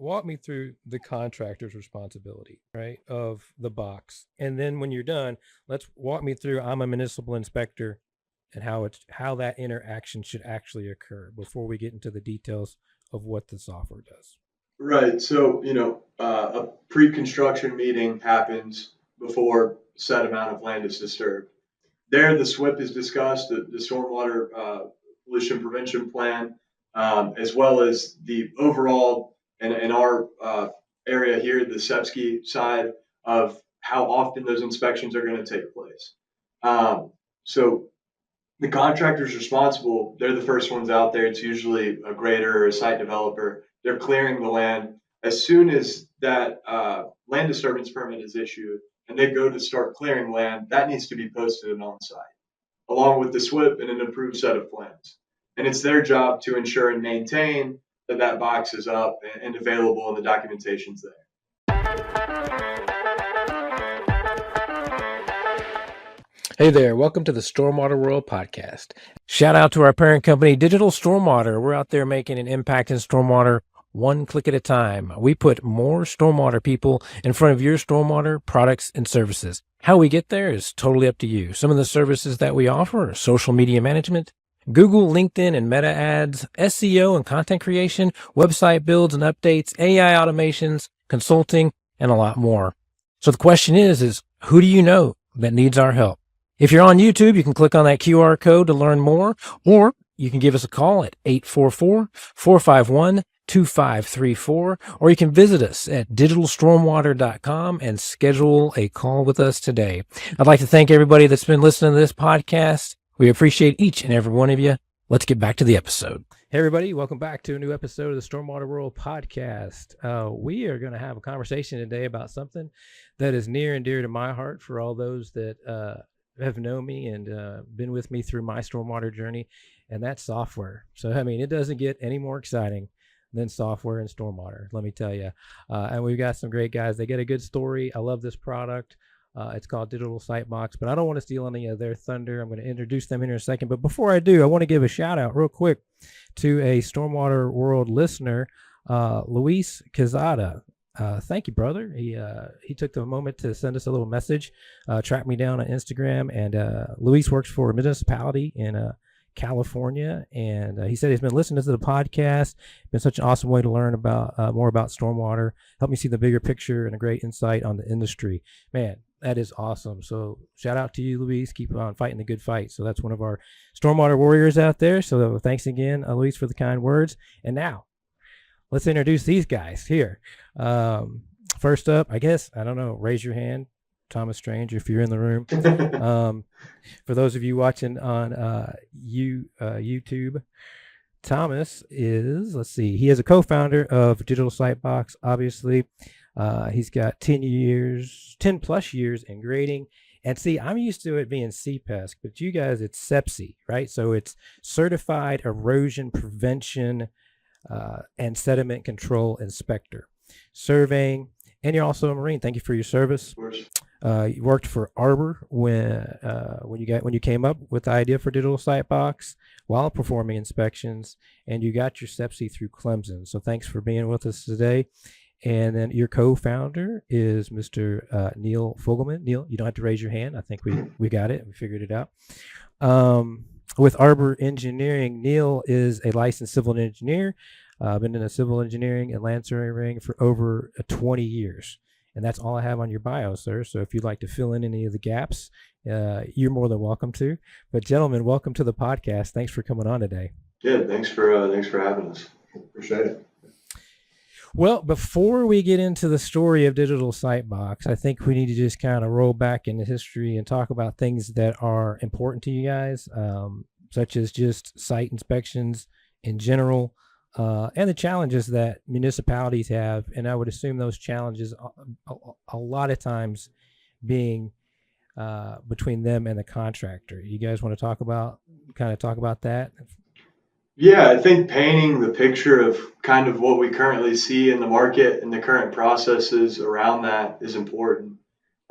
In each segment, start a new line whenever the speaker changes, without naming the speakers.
walk me through the contractor's responsibility, right, of the box. And then when you're done, let's walk me through I'm a municipal inspector and how that interaction should actually occur before we get into the details of what the software does.
Right. So, a pre-construction meeting happens before set amount of land is disturbed. There, the SWIP is discussed, the stormwater pollution prevention plan, as well as the overall, in our area here, the SEPSCI side of how often those inspections are going to take place. So the contractor's responsible. They're the first ones out there. It's usually a grader or a site developer. They're clearing the land. As soon as that land disturbance permit is issued and they go to start clearing land, that needs to be posted on site, along with the SWIP and an approved set of plans. And it's their job to ensure and maintain that that box is up and available and the documentation's there.
Hey there, welcome to the Stormwater World podcast. Shout out to our parent company, Digital Stormwater. We're out there making an impact in stormwater one click at a time. We put more stormwater people in front of your stormwater products and services. How we get there is totally up to you. Some of the services that we offer are social media management, Google, LinkedIn, and Meta ads, SEO and content creation, website builds and updates, AI automations, consulting, and a lot more. So the question is who do you know that needs our help? If you're on YouTube, you can click on that QR code to learn more, or you can give us a call at 844-451-2534, or you can visit us at digitalstormwater.com and schedule a call with us today. I'd like to thank everybody that's been listening to this podcast. We appreciate each and every one of you. Let's get back to the episode. Hey, everybody. Welcome back to a new episode of the Stormwater World podcast. We are going to have a conversation today about something that is near and dear to my heart for all those that have known me and been with me through my stormwater journey, and that's software. So, I mean, it doesn't get any more exciting than software and stormwater, let me tell you. And we've got some great guys. They get a good story. I love this product. It's called Digital Sitebox, but I don't want to steal any of their thunder. I'm going to introduce them here in a second. But before I do, I want to give a shout out real quick to a Stormwater World listener, Luis Quezada. Thank you, brother. He took the moment to send us a little message, track me down on Instagram, and Luis works for a municipality in California, and he said he's been listening to the podcast. Been such an awesome way to learn about more about stormwater. Help me see the bigger picture and a great insight on the industry. Man, that is awesome. So shout out to you, Luis. Keep on fighting the good fight. So that's one of our stormwater warriors out there. So thanks again, Luis, for the kind words. And now, let's introduce these guys here. First up, I guess, I don't know, raise your hand, Thomas Strange, if you're in the room. For those of you watching on YouTube, Thomas is, let's see, he is a co-founder of Digital Sitebox, obviously. He's got 10 plus years in grading. And see, I'm used to it being CPESC, but you guys, it's SEPSI, right? So it's Certified Erosion Prevention and Sediment Control Inspector, surveying, and you're also a Marine. Thank you for your service.
Of course.
You worked for Arbor when you came up with the idea for Digital Sitebox while performing inspections, and you got your SEPSI through Clemson. So thanks for being with us today. And then your co-founder is Mr. Neal Fogleman. Neal, you don't have to raise your hand. I think we got it. We figured it out. With Arbor Engineering, Neal is a licensed civil engineer. Been in a civil engineering and land surveying for over 20 years. And that's all I have on your bio, sir. So if you'd like to fill in any of the gaps, you're more than welcome to. But gentlemen, welcome to the podcast. Thanks for coming on today.
Yeah, thanks for having us. Appreciate it.
Well, before we get into the story of Digital Sitebox, I think we need to just kind of roll back into history and talk about things that are important to you guys, such as just site inspections in general, and the challenges that municipalities have. And I would assume those challenges a lot of times being between them and the contractor. You guys want to talk about that?
Yeah, I think painting the picture of kind of what we currently see in the market and the current processes around that is important.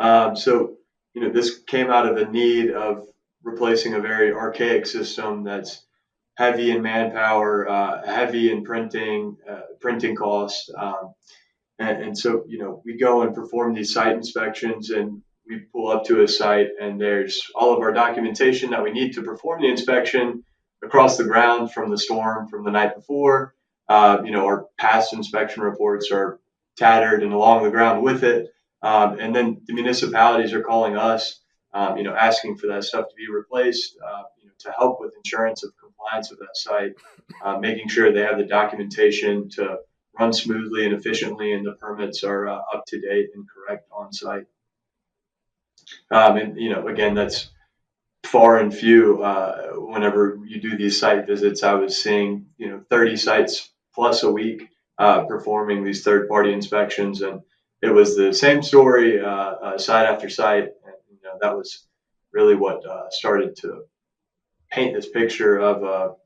So, this came out of a need of replacing a very archaic system that's heavy in manpower, heavy in printing costs. And so, we go and perform these site inspections, and we pull up to a site, and there's all of our documentation that we need to perform the inspection across the ground from the storm from the night before. Our past inspection reports are tattered and along the ground with it. And then the municipalities are calling us, asking for that stuff to be replaced, to help with insurance of compliance of that site, making sure they have the documentation to run smoothly and efficiently, and the permits are up to date and correct on site. And again, that's far and few. Whenever you do these site visits, I was seeing 30 sites plus a week performing these third-party inspections, and it was the same story site after site. And that was really what started to paint this picture of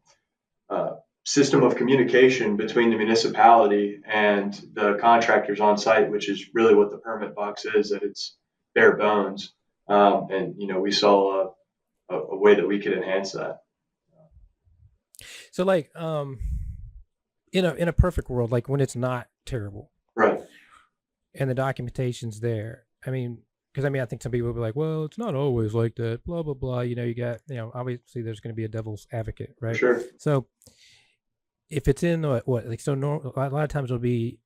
a system of communication between the municipality and the contractors on site, which is really what the permit box is at its bare bones. And we saw a way that we could enhance that.
So like, in a perfect world, like when it's not terrible,
Right.
and the documentation's there. I mean, because I think some people will be like, well, it's not always like that, blah, blah, blah. You got, obviously there's going to be a devil's advocate, right?
Sure.
So if it's in a lot of times it'll be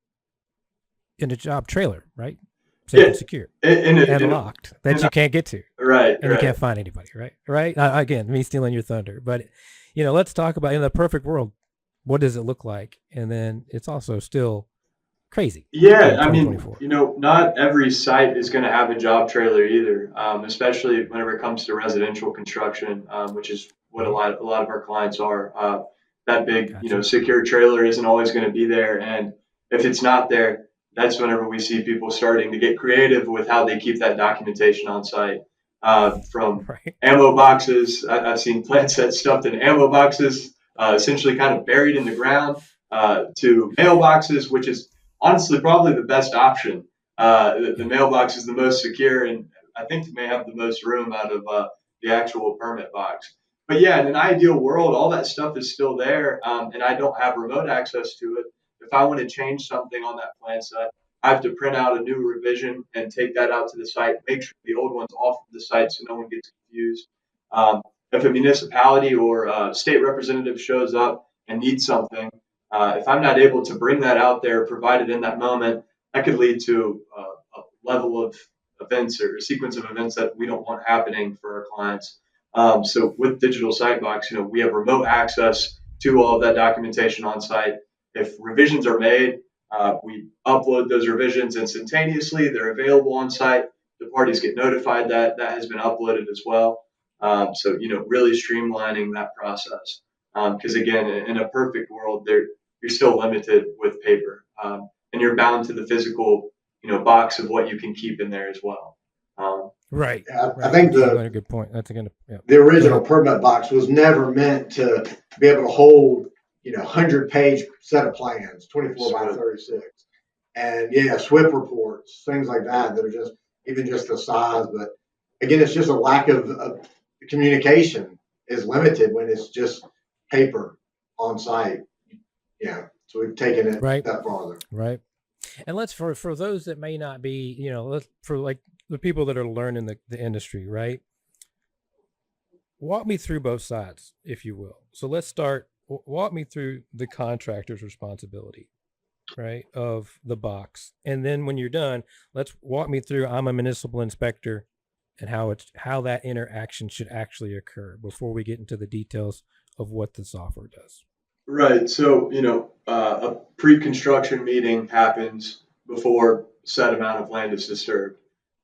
in a job trailer, right? Safe and secure and locked that you can't get to.
Right.
And you can't find anybody, right? Right. Again, me stealing your thunder, but let's talk about in the perfect world, what does it look like? And then it's also still crazy.
Yeah, not every site is going to have a job trailer either, especially whenever it comes to residential construction, which is what a lot of our clients are. That big,
Gotcha.
Secure trailer isn't always going to be there, and if it's not there, that's whenever we see people starting to get creative with how they keep that documentation on site. From
Right.
ammo boxes, I've seen plan sets stuffed in ammo boxes, essentially kind of buried in the ground, to mailboxes, which is honestly probably the best option. The mailbox is the most secure, and I think may have the most room out of the actual permit box. But yeah, in an ideal world, all that stuff is still there, and I don't have remote access to it. If I want to change something on that plan set, I have to print out a new revision and take that out to the site, make sure the old one's off of the site so no one gets confused. If a municipality or a state representative shows up and needs something, if I'm not able to bring that out there, provide it in that moment, that could lead to a level of events or a sequence of events that we don't want happening for our clients. So with Digital Sitebox, we have remote access to all of that documentation on site. If revisions are made, we upload those revisions instantaneously. They're available on site. The parties get notified that that has been uploaded as well. So really streamlining that process. Because again, in a perfect world, you're still limited with paper, and you're bound to the physical, box of what you can keep in there as well.
Right.
I think
That's a good point.
the original permit box was never meant to be able to hold 100-page set of plans, 24 by 36, and SWIP reports, things like that are just even just the size. But again, it's just a lack of communication is limited when it's just paper on site. Yeah, so we've taken it that farther.
Right. And let's for those that may not be, for like the people that are learning the industry, right? Walk me through both sides, if you will. So let's start. Walk me through the contractor's responsibility, right, of the box, and then when you're done, let's walk me through. I'm a municipal inspector, and how that interaction should actually occur before we get into the details of what the software does.
Right. So, a pre-construction meeting happens before set amount of land is disturbed.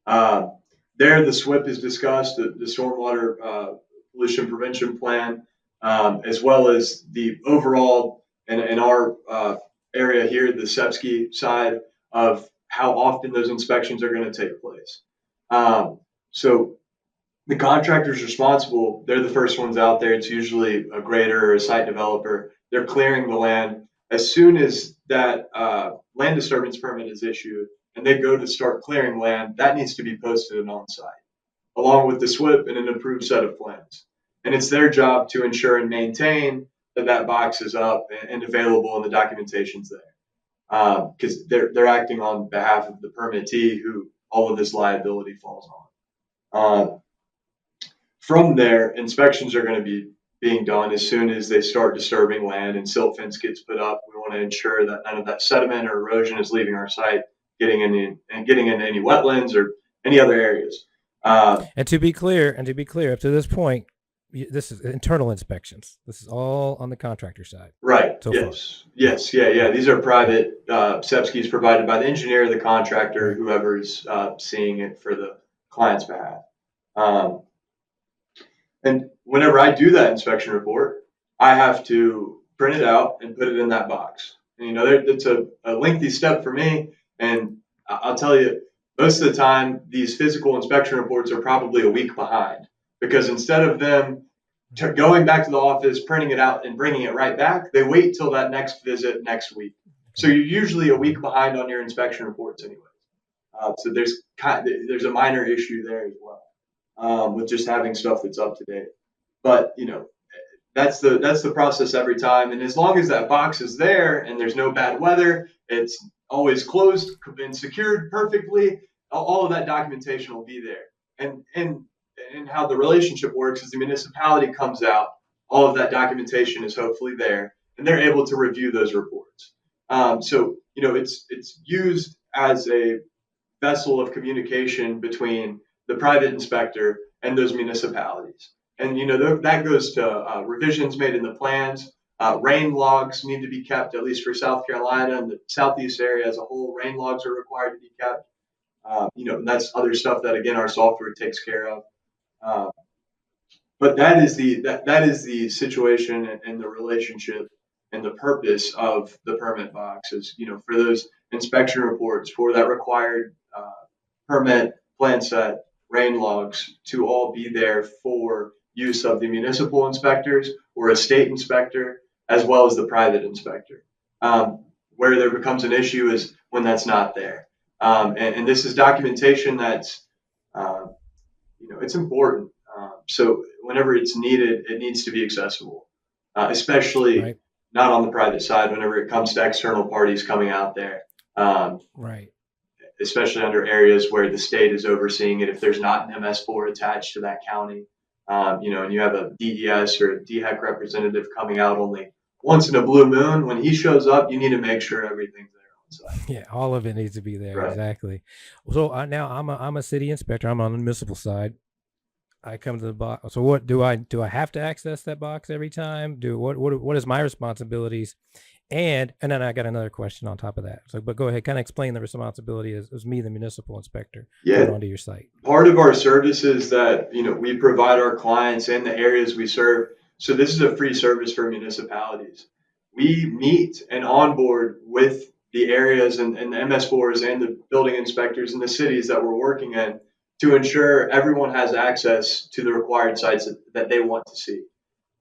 There, the SWIP is discussed, the stormwater pollution prevention plan, as well as the overall, in our area here, the SEPSCI side of how often those inspections are going to take place. So the contractor's responsible. They're the first ones out there. It's usually a grader or a site developer. They're clearing the land. As soon as that land disturbance permit is issued and they go to start clearing land, that needs to be posted and on site, along with the SWIP and an approved set of plans. And it's their job to ensure and maintain that box is up and available and the documentation's there. Because they're acting on behalf of the permittee who all of this liability falls on. From there, inspections are going to be being done as soon as they start disturbing land and silt fence gets put up. We want to ensure that none of that sediment or erosion is leaving our site, getting into any wetlands or any other areas.
And to be clear, up to this point, this is internal inspections. This is all on the contractor side.
Right.
So
yes. Far. Yes. Yeah. These are private SEPSKs provided by the engineer, the contractor, whoever's seeing it for the client's behalf. And whenever I do that inspection report, I have to print it out and put it in that box. And, it's a lengthy step for me. And I'll tell you, most of the time, these physical inspection reports are probably a week behind, because instead of them going back to the office, printing it out and bringing it right back, they wait till that next visit next week. So you're usually a week behind on your inspection reports anyway. So there's a minor issue there as well. With just having stuff that's up to date. But that's the process every time. And as long as that box is there and there's no bad weather, it's always closed and secured perfectly, all of that documentation will be there. And how the relationship works is the municipality comes out, all of that documentation is hopefully there, and they're able to review those reports. So it's used as a vessel of communication between the private inspector and those municipalities. And, that goes to revisions made in the plans. Rain logs need to be kept, at least for South Carolina and the Southeast area as a whole. Rain logs are required to be kept. And that's other stuff that, again, our software takes care of. But that is the situation and the relationship and the purpose of the permit box is, for those inspection reports, for that required permit, plan set, rain logs to all be there for use of the municipal inspectors or a state inspector, as well as the private inspector. Where there becomes an issue is when that's not there. And this is documentation that's, it's important. So whenever it's needed, it needs to be accessible, especially not on the private side whenever it comes to external parties coming out there.
Right.
Especially under areas where the state is overseeing it. If there's not an MS4 attached to that county, and you have a DES or a DHEC representative coming out only once in a blue moon, when he shows up, you need to make sure everything's there on site.
Yeah, all of it needs to be there.
Right.
Exactly. So now I'm a city inspector. I'm on the municipal side. I come to the box. So what do I have to access that box every time? What is my responsibilities? And then I got another question on top of that. So, but go ahead, kind of explain the responsibility as me, the municipal inspector, onto your site.
Part of our services that we provide our clients and the areas we serve. So this is a free service for municipalities. We meet and onboard with the areas and the MS4s and the building inspectors in the cities that we're working in to ensure everyone has access to the required sites that they want to see.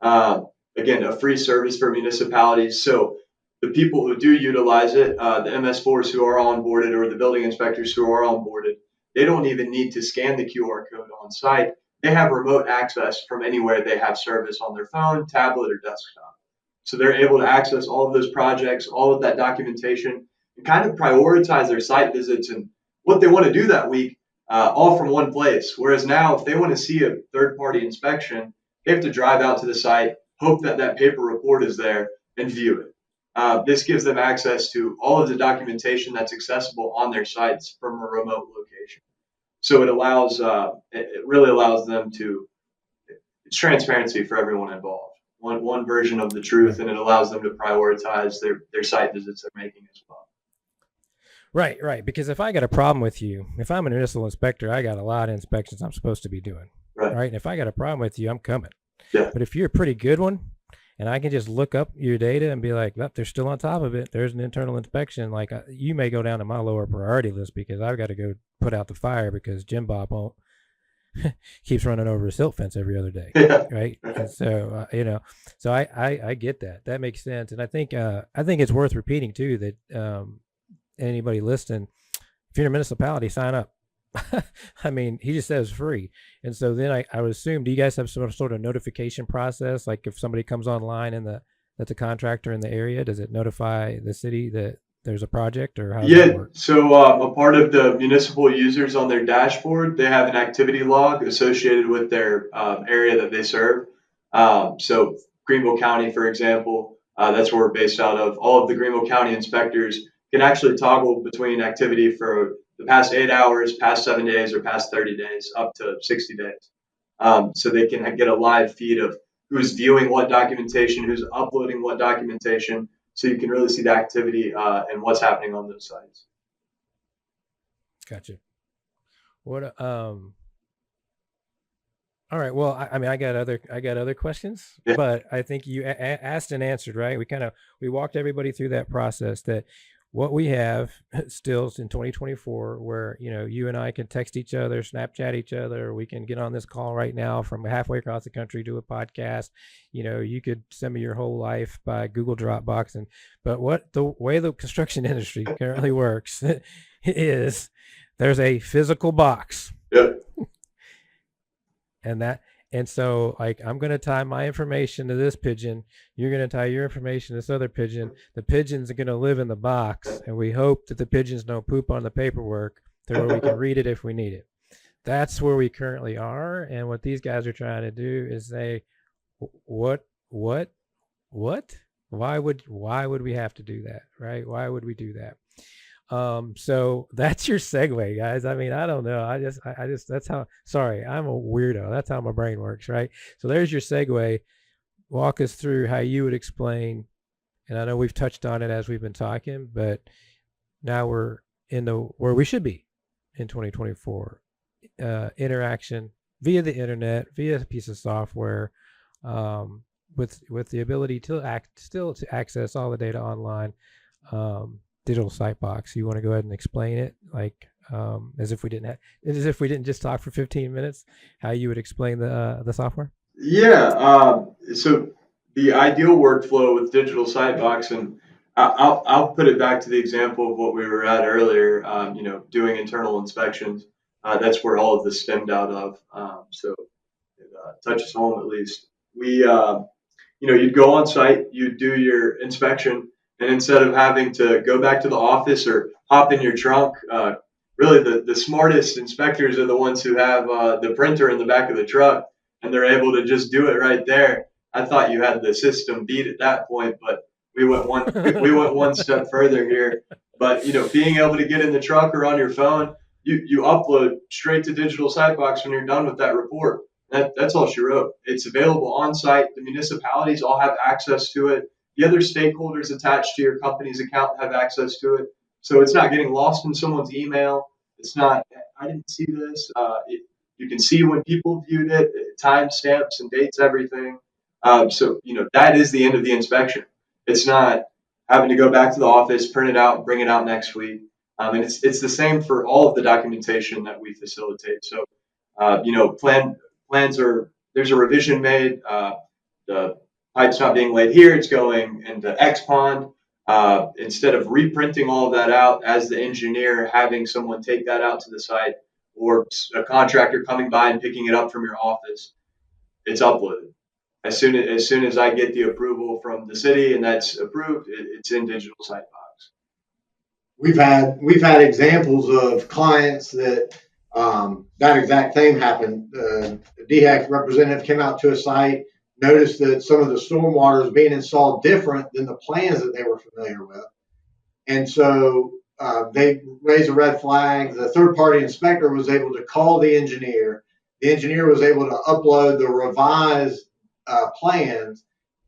Again, a free service for municipalities. So the people who do utilize it, the MS4s who are onboarded or the building inspectors who are onboarded, they don't even need to scan the QR code on site. They have remote access from anywhere they have service on their phone, tablet, or desktop. So they're able to access all of those projects, all of that documentation, and kind of prioritize their site visits and what they want to do that week, all from one place. Whereas now, if they want to see a third-party inspection, they have to drive out to the site, hope that paper report is there, and view it. This gives them access to all of the documentation that's accessible on their sites from a remote location. So it really allows them it's transparency for everyone involved. One version of the truth, and it allows them to prioritize their site visits they're making as well.
Right. Because if I got a problem with you, if I'm a municipal inspector, I got a lot of inspections I'm supposed to be doing. Right. And if I got a problem with you, I'm coming.
Yeah.
But if you're a pretty good one, and I can just look up your data and be like, oh, they're still on top of it. There's an internal inspection. Like you may go down to my lower priority list because I've got to go put out the fire because Jim Bob won't keeps running over a silt fence every other day.
Yeah.
Right. And so, so I get that. That makes sense. And I think it's worth repeating too, that anybody listening, if you're in a municipality, sign up. I mean, he just says free. And so then I would assume, do you guys have some sort of notification process? Like if somebody comes online in the that's a contractor in the area? Does it notify the city that there's a project, or how does that
Yeah,
work?
so a part of the municipal users on their dashboard, they have an activity log associated with their area that they serve. So Greenville County, for example, that's where we're based out of. All of the Greenville County inspectors can actually toggle between activity for the past 8 hours, past 7 days, or past 30 days, up to 60 days. So they can get a live feed of who's viewing what documentation, who's uploading what documentation, so you can really see the activity and what's happening on those sites.
Gotcha. What all right. Well, I mean, I got other questions,
Yeah.
but I think you asked and answered, right? We walked everybody through that process, that what we have still in 2024, where, you and I can text each other, Snapchat each other, we can get on this call right now from halfway across the country, do a podcast. You could send me your whole life by Google Dropbox. But what the way the construction industry currently works is there's a physical box.
Yep.
And so, like, I'm going to tie my information to this pigeon. You're going to tie your information to this other pigeon. The pigeons are going to live in the box, and we hope that the pigeons don't poop on the paperwork to where we can read it if we need it. That's where we currently are. And what these guys are trying to do is say, what? Why would we have to do that? Right? Why would we do that? So that's your segue, guys. I mean, I don't know. I just, that's how, sorry, I'm a weirdo. That's how my brain works, right? So there's your segue. Walk us through how you would explain, and I know we've touched on it as we've been talking, but now we're in where we should be in 2024, interaction via the internet, via a piece of software, with the ability to access all the data online, Digital Sitebox. You want to go ahead and explain it, like as if we didn't just talk for 15 minutes, how you would explain the software?
Yeah. So the ideal workflow with Digital Sitebox, and I'll put it back to the example of what we were at earlier. Doing internal inspections. That's where all of this stemmed out of. So it touches home at least. You'd go on site, you'd do your inspection. And instead of having to go back to the office or hop in your trunk, really the smartest inspectors are the ones who have the printer in the back of the truck, and they're able to just do it right there. I thought you had the system beat at that point, but we went one step further here. But being able to get in the truck or on your phone, you upload straight to Digital Sitebox when you're done with that report. That's all she wrote. It's available on site. The municipalities all have access to it. The other stakeholders attached to your company's account have access to it. So it's not getting lost in someone's email. It's not, I didn't see this. You can see when people viewed it, timestamps and dates, everything. So that is the end of the inspection. It's not having to go back to the office, print it out, bring it out next week. And it's the same for all of the documentation that we facilitate. So, plans there's a revision made. The pipe's not being laid here, it's going into X pond. Instead of reprinting all of that out as the engineer, having someone take that out to the site, or a contractor coming by and picking it up from your office, it's uploaded. As soon as I get the approval from the city and that's approved, it's in Digital Sitebox.
We've had examples of clients that that exact thing happened. The DHEC representative came out to a site, noticed that some of the stormwater was being installed different than the plans that they were familiar with. And so they raised a red flag. The third-party inspector was able to call the engineer. The engineer was able to upload the revised plans.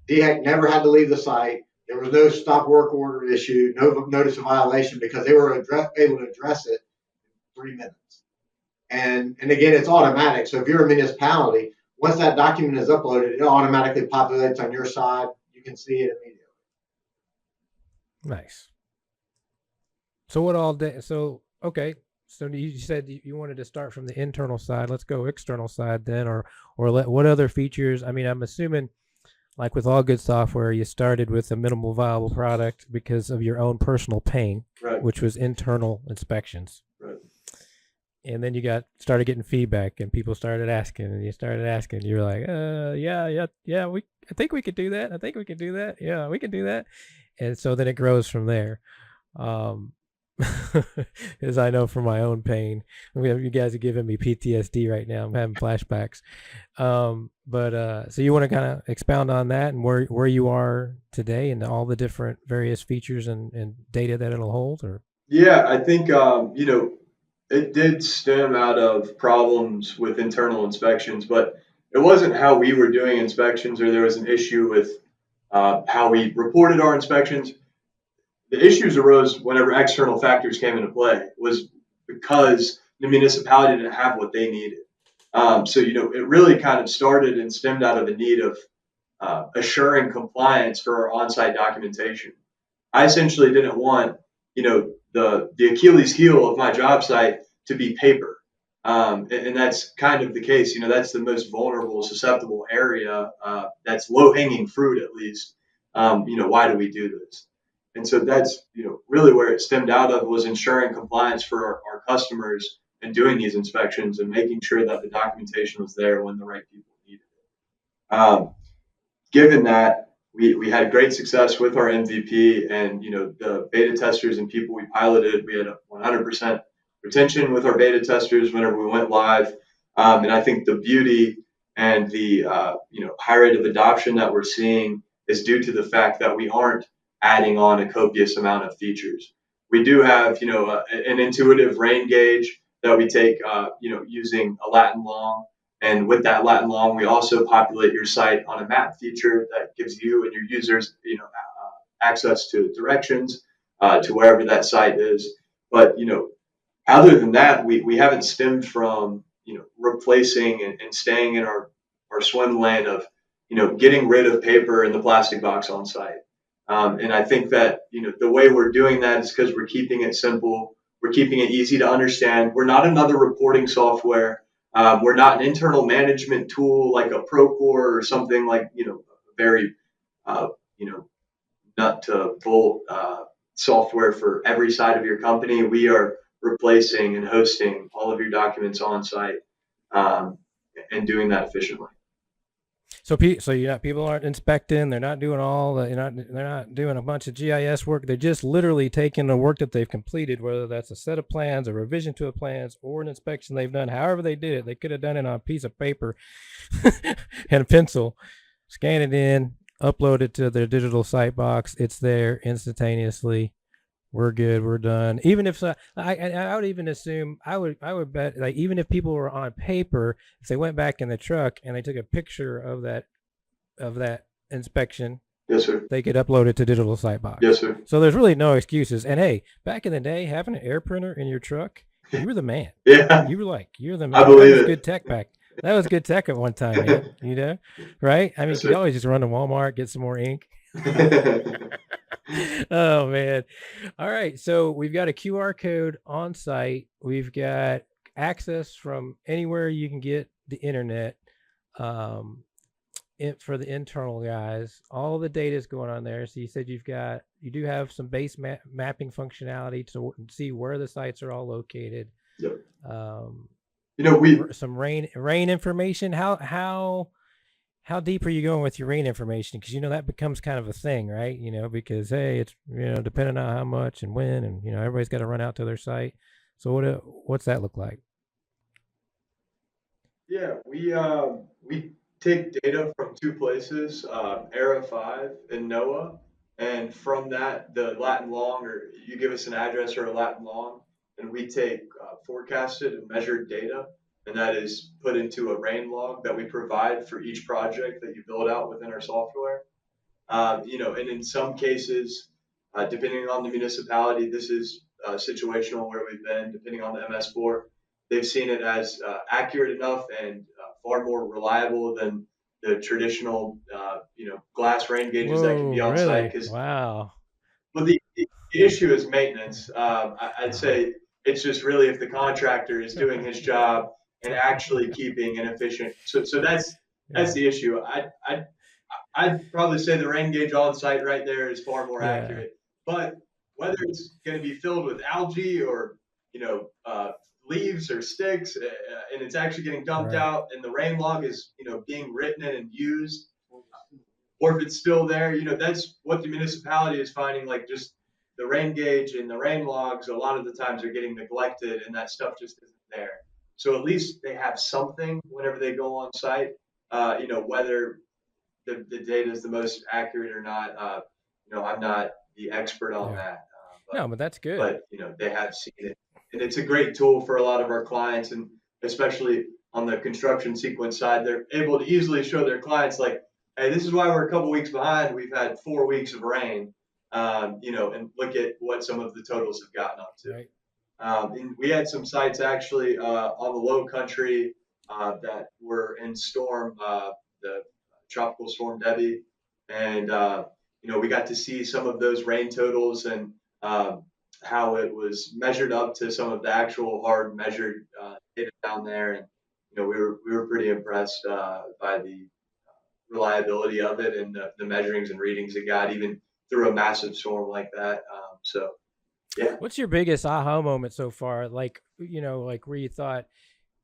DHEC never had to leave the site. There was no stop work order issued, no notice of violation, because they were able to address it in 3 minutes. And again, it's automatic. So if you're a municipality, once that document is uploaded, it automatically populates on your side. You can see it immediately.
Nice. So what all day? So okay. So you said you wanted to start from the internal side. Let's go external side then, or what other features? I mean, I'm assuming, like with all good software, you started with a minimal viable product because of your own personal pain,
Right.
which was internal inspections.
Right.
And then you started getting feedback, and people started asking, and you started asking. You were like, yeah. I think we could do that. I think we could do that. Yeah, we can do that. And so then it grows from there. As I know from my own pain, you guys are giving me PTSD right now. I'm having flashbacks. So you want to kind of expound on that and where you are today and all the different various features and data that it'll hold, or?
Yeah, I think, it did stem out of problems with internal inspections, but it wasn't how we were doing inspections or there was an issue with how we reported our inspections. The issues arose whenever external factors came into play. It was because the municipality didn't have what they needed. It really kind of started and stemmed out of a need of assuring compliance for our on-site documentation. I essentially didn't want, the Achilles heel of my job site to be paper. And that's kind of the case. That's the most vulnerable, susceptible area. That's low hanging fruit, at least. Why do we do this? And so that's, really where it stemmed out of, was ensuring compliance for our customers and doing these inspections and making sure that the documentation was there when the right people needed it. Given that, we had great success with our MVP, and the beta testers and people we piloted, we had a 100% retention with our beta testers whenever we went live. And I think the beauty and the high rate of adoption that we're seeing is due to the fact that we aren't adding on a copious amount of features. We do have an intuitive rain gauge that we take using a Latin long. And with that Latin long, we also populate your site on a map feature that gives you and your users, access to directions to wherever that site is. But other than that, we haven't stemmed from replacing and staying in our swim lane of getting rid of paper and the plastic box on site. And I think that the way we're doing that is because we're keeping it simple, we're keeping it easy to understand. We're not another reporting software. We're not an internal management tool like a Procore or something like very nut to bolt software for every side of your company. We are replacing and hosting all of your documents on site and doing that efficiently.
So people aren't inspecting. They're not doing they're not doing a bunch of GIS work. They're just literally taking the work that they've completed, whether that's a set of plans, a revision to a plans, or an inspection they've done. However they did it, they could have done it on a piece of paper and a pencil, scan it in, upload it to their digital Sitebox. It's there instantaneously. We're good. We're done. Even if I would even assume I would bet, like, even if people were on paper, if they went back in the truck and they took a picture of that inspection,
yes, sir,
they could upload it to Digital Sitebox.
Yes, sir.
So there's really no excuses. And hey, back in the day, having an air printer in your truck, you were the man.
Yeah,
you're the man.
I believe
that was
it.
Good tech back. That was good tech at one time, man. Right? I mean,
Yes,
you could always just run to Walmart, get some more ink. Oh man. All right, so we've got a QR code on site. We've got access from anywhere you can get the internet for the internal guys. All the data is going on there. So you said you do have some base mapping functionality to see where the sites are all located.
Yep.
Some rain information. How deep are you going with your rain information? Because that becomes kind of a thing, right? Because hey, it's depending on how much and when, and everybody's got to run out to their site. So what's that look like?
Yeah, we take data from two places, ERA 5 and NOAA, and from that, the Latin long, or you give us an address or a Latin long, and we take forecasted and measured data, and that is put into a rain log that we provide for each project that you build out within our software. And in some cases, depending on the municipality, this is situational where we've been, depending on the MS4, they've seen it as accurate enough and far more reliable than the traditional, glass rain gauges that can be on site.
Wow.
Well, the issue is maintenance. I'd say it's just really if the contractor is doing his job and actually keeping an efficient. So that's the issue. I'd probably say the rain gauge on site right there is far more accurate. But whether it's going to be filled with algae or leaves or sticks, and it's actually getting dumped
Right.
out, and the rain log is, being written in and used, or if it's still there, that's what the municipality is finding. Like, just the rain gauge and the rain logs, a lot of the times are getting neglected, and that stuff just isn't there. So at least they have something whenever they go on site. Whether the data is the most accurate or not, I'm not the expert on
Yeah.
that.
No, but that's good.
But they have seen it, and it's a great tool for a lot of our clients, and especially on the construction sequence side, they're able to easily show their clients, like, hey, this is why we're a couple weeks behind. We've had 4 weeks of rain, and look at what some of the totals have gotten up to.
Right.
And we had some sites actually on the low country that were in the tropical storm Debbie, and we got to see some of those rain totals and how it was measured up to some of the actual hard measured data down there, and we were pretty impressed by the reliability of it and the measurings and readings it got even through a massive storm like that. So yeah.
What's your biggest aha moment so far? Like, like where you thought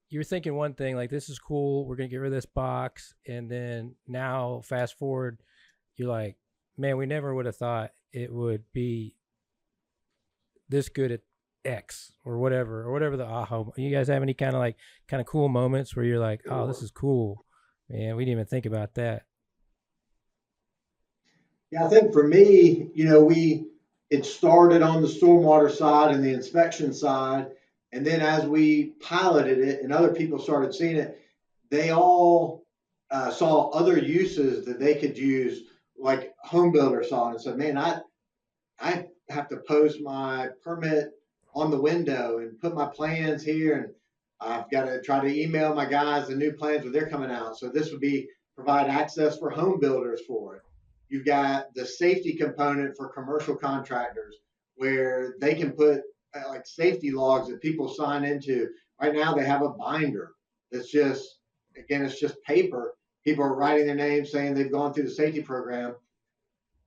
you were thinking one thing, like, this is cool, we're going to get rid of this box. And then now fast forward, you're like, man, we never would have thought it would be this good at X or whatever the aha. You guys have any kind of cool moments where you're like, oh, this is cool, man, we didn't even think about that?
Yeah, I think for me, it started on the stormwater side and the inspection side. And then as we piloted it and other people started seeing it, they all saw other uses that they could use, like Homebuilders saw it and said, man, I have to post my permit on the window and put my plans here, and I've got to try to email my guys the new plans when they're coming out. So this would provide access for home builders for it. You've got the safety component for commercial contractors where they can put like safety logs that people sign into. Right now they have a binder that's just, again, it's just paper. People are writing their names saying they've gone through the safety program.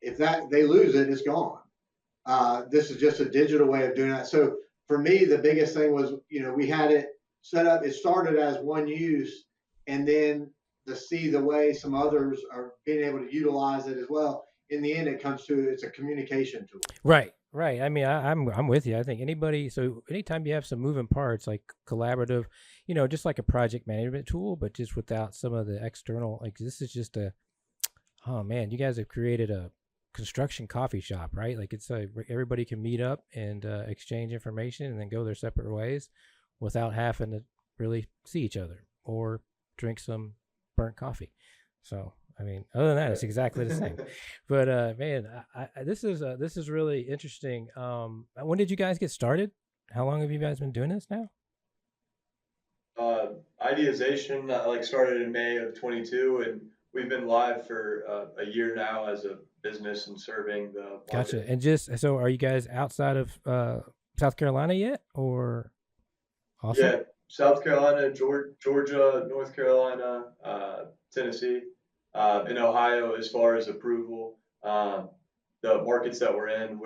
If they lose it, it's gone. This is just a digital way of doing that. So for me, the biggest thing was, we had it set up. It started as one use, and then to see the way some others are being able to utilize it as well. In the end, it's a communication tool.
Right. I mean, I'm with you. I think anytime you have some moving parts, like collaborative, just like a project management tool, but just without some of the external, like this is just oh man, you guys have created a construction coffee shop, right? Like it's everybody can meet up and exchange information and then go their separate ways without having to really see each other or drink some burnt coffee. So I mean, other than that, it's exactly the same. But man, this is really interesting. When did you guys get started? How long have you guys been doing this now?
Ideation started in May of 22, and we've been live for a year now as a business and serving the market.
Gotcha. And so are you guys outside of South Carolina yet, or? Awesome.
Yeah, South Carolina, Georgia, North Carolina, Tennessee, in Ohio as far as approval. The markets that we're in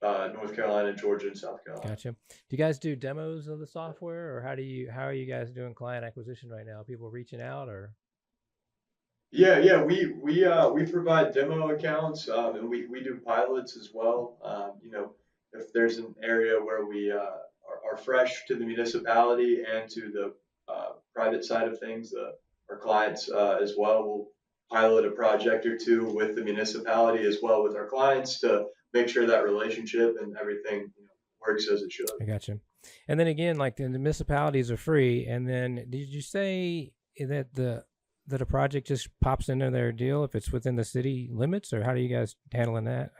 North Carolina, Georgia, and South Carolina.
Gotcha. Do you guys do demos of the software, or how are you guys doing client acquisition right now? People reaching out, or?
Yeah, we provide demo accounts, and we do pilots as well. If there's an area where we are fresh to the municipality and to the private side of things, our clients as well, we'll pilot a project or two with the municipality as well with our clients to make sure that relationship and everything works as it should.
I gotcha. And then again, like the municipalities are free. And then did you say that a project just pops into their deal if it's within the city limits, or how do you guys handling that?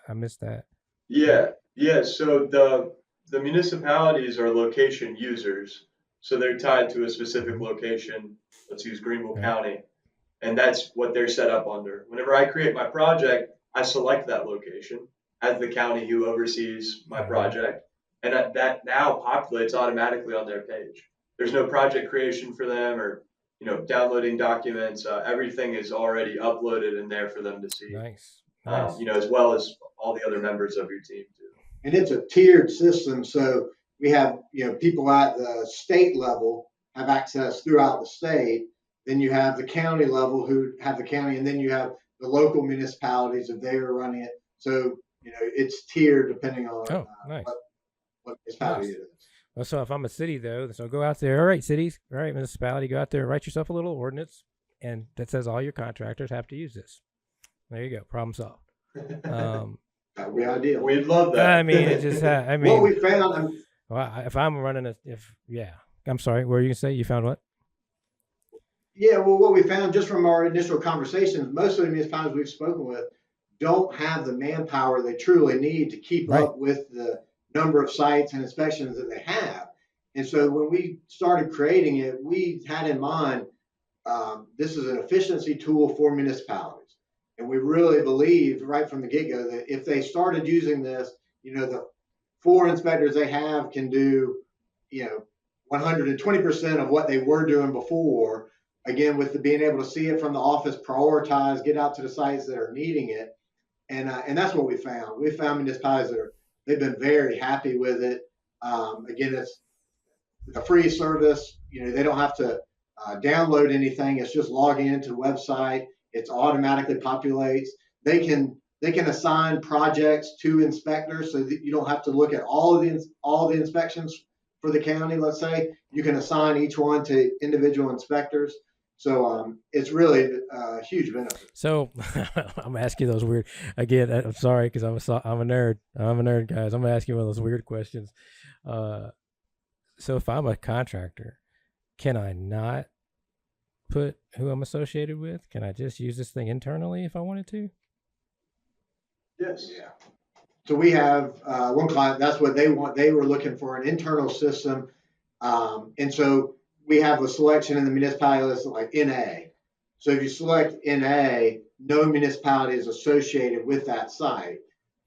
I missed that.
Yeah. So the municipalities are location users, so they're tied to a specific location. Let's use Greenville County, and that's what they're set up under. Whenever I create my project, I select that location as the county who oversees my project, and that now populates automatically on their page. There's no project creation for them or downloading documents. Everything is already uploaded in there for them to see.
Nice.
As well as all the other members of your team too.
And it's a tiered system. So, we have, people at the state level have access throughout the state. Then you have the county level who have the county, and then you have the local municipalities if they are running it. So, it's tiered depending on
Nice.
what municipality
Nice.
it is.
Well, so if I'm a city though, so go out there. All right, cities, all right, municipality, go out there, write yourself a little ordinance, and that says all your contractors have to use this. There you go, problem solved.
That would be ideal.
We'd love that.
I mean, it just, I mean,
What we found,
well, if I'm running I'm sorry, what were you gonna say? You found what?
yeah, well, what we found just from our initial conversations, most of the municipalities we've spoken with don't have the manpower they truly need to keep
Right.
up with the number of sites and inspections that they have. And so when we started creating it, we had in mind this is an efficiency tool for municipalities. And we really believed right from the get-go that if they started using this, the 4 inspectors they have can do, 120% of what they were doing before. Again, with being able to see it from the office, prioritize, get out to the sites that are needing it. And that's what we found. We found municipalities they've been very happy with it. Again, it's a free service. They don't have to download anything. It's just logging into the website. It automatically populates. They can assign projects to inspectors so that you don't have to look at all the inspections for the county. Let's say you can assign each one to individual inspectors. So it's really a huge benefit.
So I'm asking those weird again. I'm sorry because I'm a nerd. I'm a nerd, guys. I'm gonna ask you one of those weird questions. So if I'm a contractor, can I not put who I'm associated with? Can I just use this thing internally if I wanted to?
Yes.
Yeah. So we have one client. That's what they want. They were looking for an internal system, and so we have a selection in the municipality list like NA. So if you select NA, no municipality is associated with that site.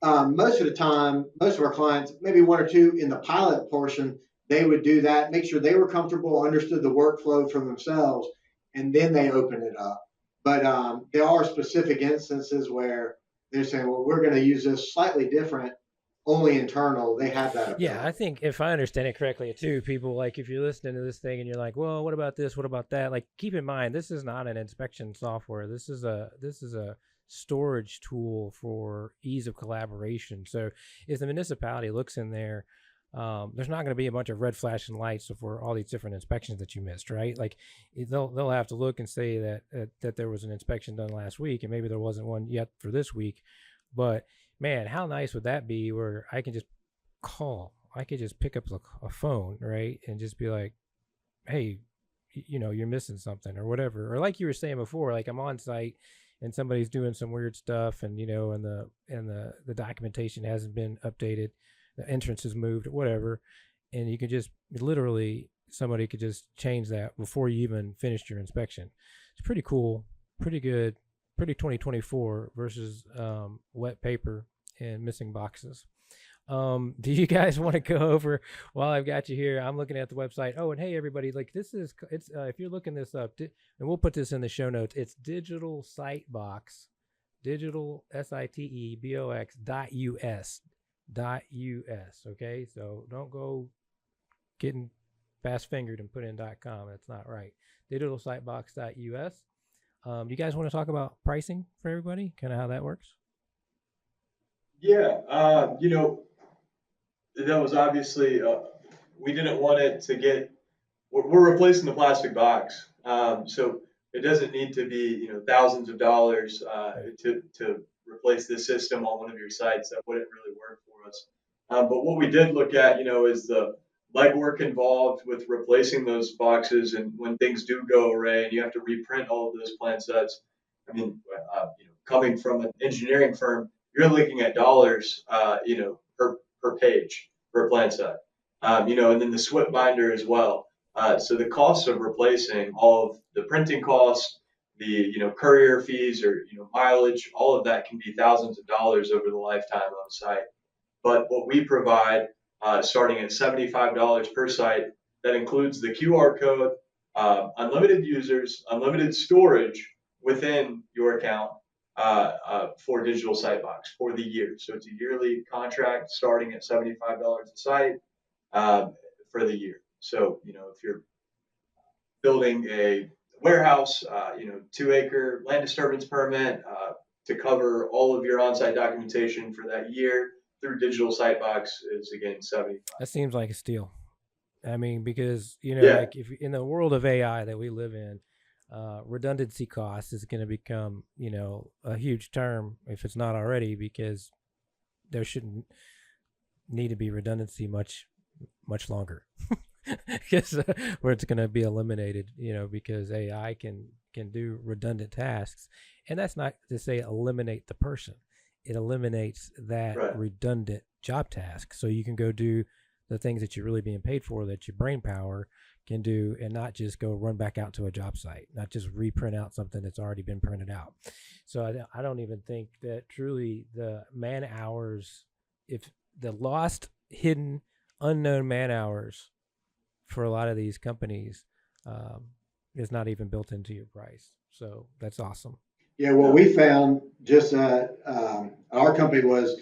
Most of the time, most of our clients, maybe 1 or 2 in the pilot portion, they would do that, make sure they were comfortable, understood the workflow from themselves, and then they open it up. But there are specific instances where they're saying, well, we're going to use this slightly different, only internal. They have that.
Yeah, I think if I understand it correctly too, people like if you're listening to this thing and you're like, well, what about this? What about that? Like, keep in mind, this is not an inspection software. This is a storage tool for ease of collaboration. So if the municipality looks in there, there's not going to be a bunch of red flashing lights for all these different inspections that you missed, right? Like they'll have to look and say that there was an inspection done last week and maybe there wasn't one yet for this week. But man, how nice would that be where I can just pick up a phone, right? And just be like, hey, you're missing something or whatever. Or like you were saying before, like I'm on site and somebody's doing some weird stuff and, and the documentation hasn't been updated. The entrance is moved, whatever. And you can just somebody could just change that before you even finished your inspection. It's pretty cool, pretty good, pretty 2024 versus wet paper and missing boxes. Do you guys want to go over while I've got you here? I'm looking at the website. Oh, and hey, everybody, like it's if you're looking this up, and we'll put this in the show notes, it's Digital Sitebox, digital Sitebox.us. Okay, so don't go getting fast fingered and put in .com. That's not right. Digitalsitebox.us. Do you guys want to talk about pricing for everybody? Kind of how that works?
Yeah, that was obviously we didn't want it to get. We're replacing the plastic box, so it doesn't need to be thousands of dollars to replace this system on one of your sites. That wouldn't really work for us. But what we did look at, is the legwork involved with replacing those boxes, and when things do go awry and you have to reprint all of those plan sets. I mean, coming from an engineering firm, you're looking at dollars, per page per plan set, and then the SWIP binder as well. So the cost of replacing all of the printing costs, the courier fees or mileage, all of that can be thousands of dollars over the lifetime of a site. But what we provide, starting at $75 per site, that includes the QR code, unlimited users, unlimited storage within your account for Digital Sitebox for the year. So it's a yearly contract starting at $75 a site. for the year. So, if you're building a warehouse, 2-acre land disturbance permit to cover all of your on-site documentation for that year through Digital Sitebox is again 75.
That seems like a steal. I mean, because
Yeah.
like if in the world of AI that we live in, redundancy cost is going to become a huge term if it's not already, because there shouldn't need to be redundancy much longer. Because where it's going to be eliminated, because AI can do redundant tasks, and that's not to say eliminate the person. It eliminates that
Right.
redundant job task, so you can go do the things that you're really being paid for, that your brain power can do, and not just go run back out to a job site, not just reprint out something that's already been printed out. So I don't even think that truly the man hours, if the lost, hidden, unknown man hours for a lot of these companies is not even built into your price. So that's awesome.
Yeah, what we found just our company was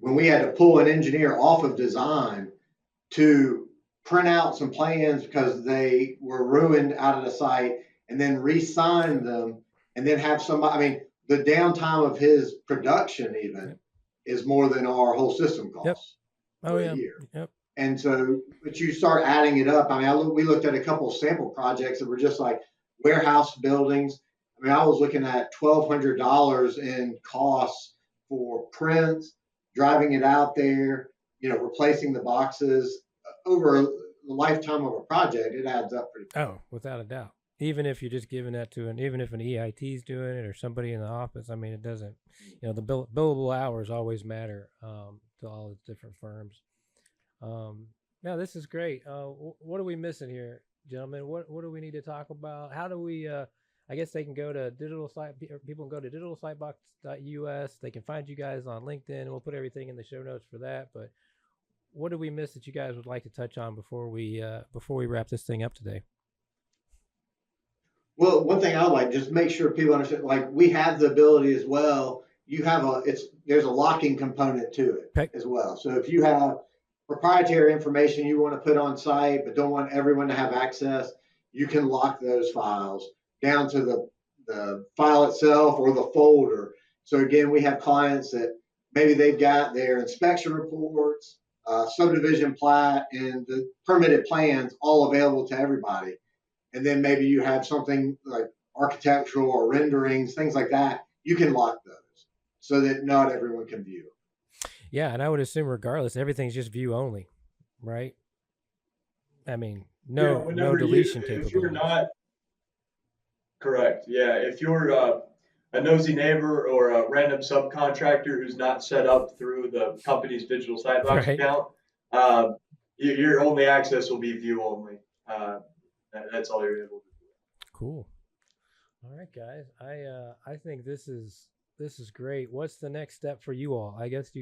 when we had to pull an engineer off of design to print out some plans because they were ruined out of the site, and then re-sign them, and then have somebody, I mean, the downtime of his production even is more than our whole system costs for a year.
Yep.
And so, but you start adding it up. I mean, we looked at a couple of sample projects that were just like warehouse buildings. I mean, I was looking at $1,200 in costs for prints, driving it out there, replacing the boxes over the lifetime of a project. It adds up pretty quick.
Oh, without a doubt. Even if you're just giving that to even if an EIT is doing it or somebody in the office, I mean, it doesn't, the billable hours always matter to all the different firms. Now this is great. What are we missing here, gentlemen? What do we need to talk about? How do we, I guess they can go to people can go to digitalsitebox.us. They can find you guys on LinkedIn. We'll put everything in the show notes for that. But what do we miss that you guys would like to touch on before we wrap this thing up today?
Well, one thing I would like, just make sure people understand, like we have the ability as well. You have there's a locking component to it as well. So if you have proprietary information you want to put on site, but don't want everyone to have access, you can lock those files down to the file itself or the folder. So again, we have clients that maybe they've got their inspection reports, subdivision plat, and the permitted plans all available to everybody. And then maybe you have something like architectural or renderings, things like that. You can lock those so that not everyone can view.
Yeah, and I would assume regardless, everything's just view only, right? I mean, no deletion capability.
If you're not correct, yeah. If you're a nosy neighbor or a random subcontractor who's not set up through the company's Digital Sitebox account, your only access will be view only. That's all you're able to do.
Cool. All right, guys. I think this is great. What's the next step for you all? I guess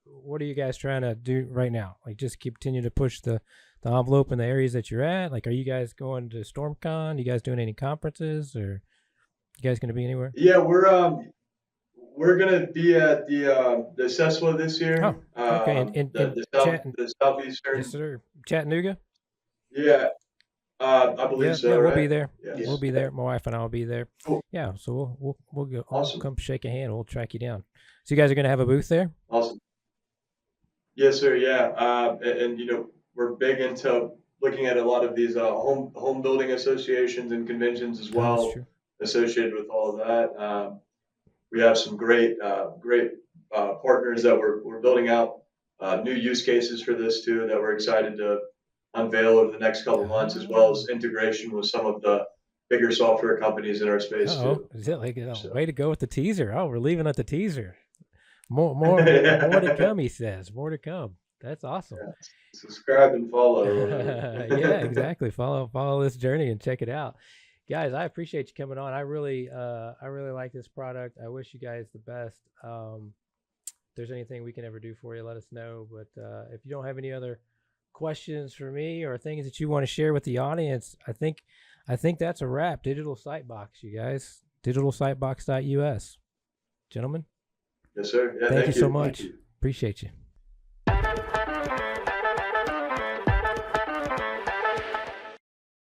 what are you guys trying to do right now? Like just continue to push the envelope in the areas that you're at? Like, are you guys going to StormCon? You guys doing any conferences, or you guys going to be anywhere?
Yeah, we're going to be at the CESWA this year.
Oh, okay.
The Southeastern.
Yes, sir. Chattanooga?
Yeah. I believe so.
Yeah, we'll
right?
be there.
Yes.
We'll be there. My wife and I will be there.
Cool.
Yeah, so we'll go.
Awesome.
We'll come shake a hand. We'll track you down. So you guys are going to have a booth there?
Awesome. Yes, sir. Yeah, and we're big into looking at a lot of these home building associations and conventions as well, associated with all of that. We have some great partners that we're building out new use cases for this too that we're excited to unveil over the next couple months, as well as integration with some of the bigger software companies in our space too.
Is it like way to go with the teaser? Oh, we're leaving at the teaser. More to come, he says. More to come. That's awesome.
Yeah. Subscribe and follow.
Yeah, exactly. Follow this journey and check it out. Guys, I appreciate you coming on. I really like this product. I wish you guys the best. If there's anything we can ever do for you, let us know. But if you don't have any other questions for me or things that you want to share with the audience, I think that's a wrap. Digital Sitebox, you guys. Digitalsitebox.us. Gentlemen.
Yes, sir. Yeah,
thank you so much. Appreciate you.